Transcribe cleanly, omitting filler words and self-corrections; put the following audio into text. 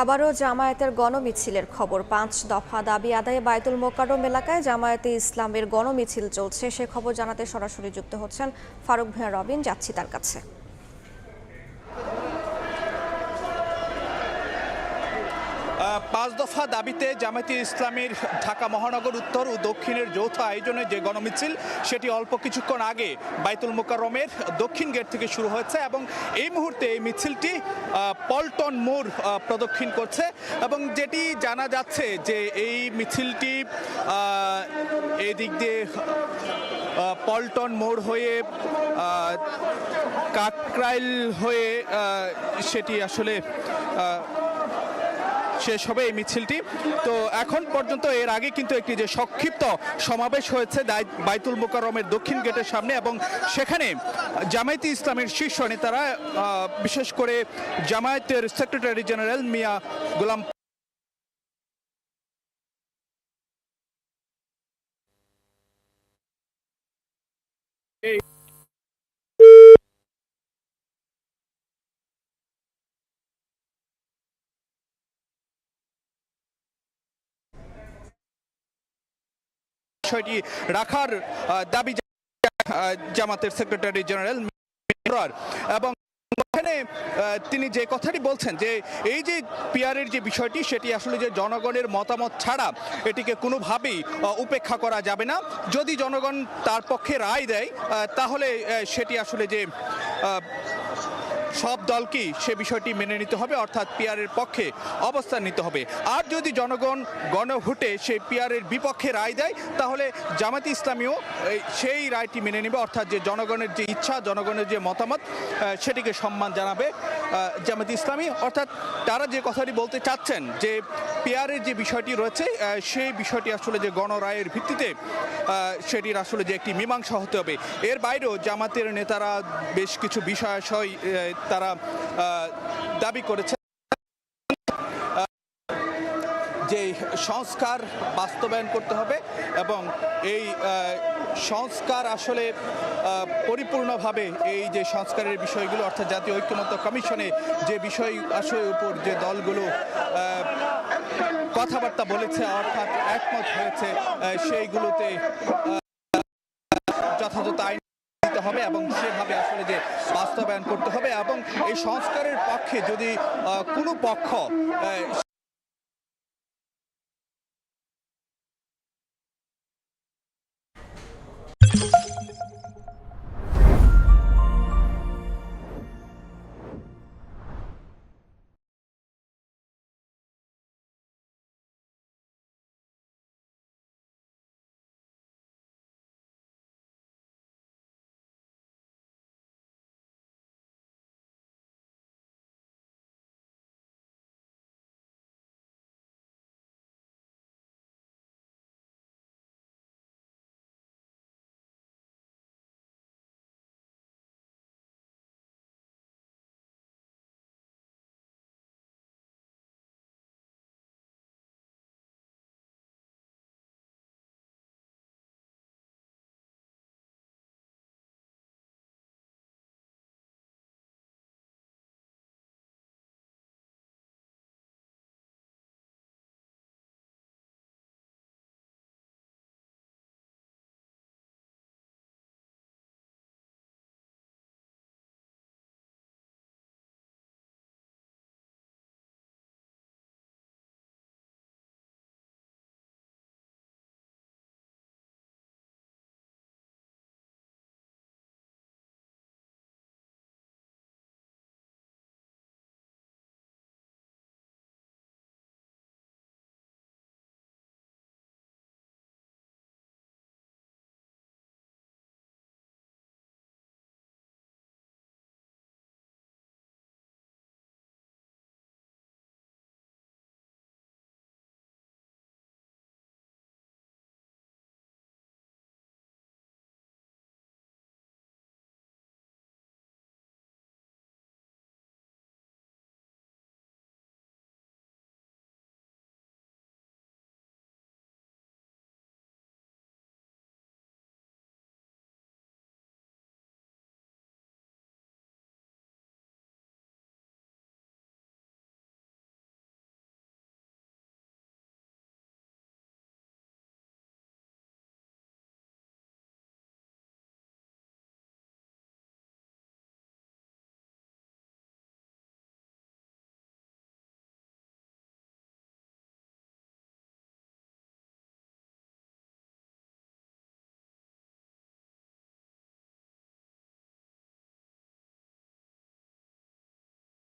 আবারও জামায়াতের গণমিছিলের খবর। ৫ দফা দাবি আদায়ে বায়তুল মোকাররম এলাকায় জামায়াতে ইসলামের গণমিছিল চলছে। সে খবর জানাতে সরাসরি যুক্ত হচ্ছেন ফারুক ভূঁইয়া রবিন। যাচ্ছি তার কাছে। ৫ দফা দাবিতে জামায়াতে ইসলামীর ঢাকা মহানগর উত্তর ও দক্ষিণের যৌথ আয়োজনে যে গণমিছিল সেটি অল্প কিছুক্ষণ আগে বায়তুল মোকাররমের দক্ষিণ গেট থেকে শুরু হয়েছে এবং এই মুহূর্তে এই মিছিলটি পল্টন মোড় প্রদক্ষিণ করছে এবং যেটি জানা যাচ্ছে যে এই মিছিলটি এই দিক দিয়ে পল্টন মোড় হয়ে কাকরাইল হয়ে সেটি আসলে শেষ হবে এই মিছিলটি। তো এখন পর্যন্ত এর আগে কিন্তু একটি যে সংক্ষিপ্ত সমাবেশ হয়েছে বায়তুল মোকাররমের দক্ষিণ গেটের সামনে এবং সেখানে জামায়াতে ইসলামের শীর্ষ নেতারা বিশেষ করে জামায়াতের সেক্রেটারি জেনারেল মিয়া গোলাম বিষয়টি রাখার দাবি জামাতের সেক্রেটারি জেনারেল এবং এখানে তিনি যে কথাটি বলছেন যে এই যে পিয়ারের যে বিষয়টি সেটি আসলে যে জনগণের মতামত ছাড়া এটিকে কোনোভাবেই উপেক্ষা করা যাবে না। যদি জনগণ তার পক্ষে রায় দেয় তাহলে সেটি আসলে যে সব দলকেই সে বিষয়টি মেনে নিতে হবে, অর্থাৎ পিয়ারের পক্ষে অবস্থান নিতে হবে। আর যদি জনগণ গণভোটে সেই পিয়ারের বিপক্ষে রায় দেয় তাহলে জামায়াতে ইসলামীও সেই রায়টি মেনে নেবে, অর্থাৎ যে জনগণের যে ইচ্ছা, জনগণের যে মতামত সেটিকে সম্মান জানাবে জামায়াতে ইসলামী। অর্থাৎ তারা যে কথাটি বলতে চাচ্ছেন যে পিয়ারের যে বিষয়টি রয়েছে সেই বিষয়টি আসলে যে গণরায়ের ভিত্তিতে সেটির আসলে যে একটি মীমাংসা হতে হবে। এর বাইরেও জামাতের নেতারা বেশ কিছু বিষয় তারা দাবি করেছে যে সংস্কার বাস্তবায়ন করতে হবে এবং এই সংস্কার আসলে পরিপূর্ণভাবে এই যে সংস্কারের বিষয়গুলো, অর্থাৎ জাতীয় ঐক্যমত্য কমিশনে যে বিষয় আসলের উপর যে দলগুলো কথাবার্তা বলেছে অর্থাৎ একমত হয়েছে সেইগুলোতে যথাযথ আইন দিতে হবে এবং সেভাবে আসলে যে বাস্তবায়ন করতে হবে এবং এই সংস্কারের পক্ষে যদি কোনো পক্ষ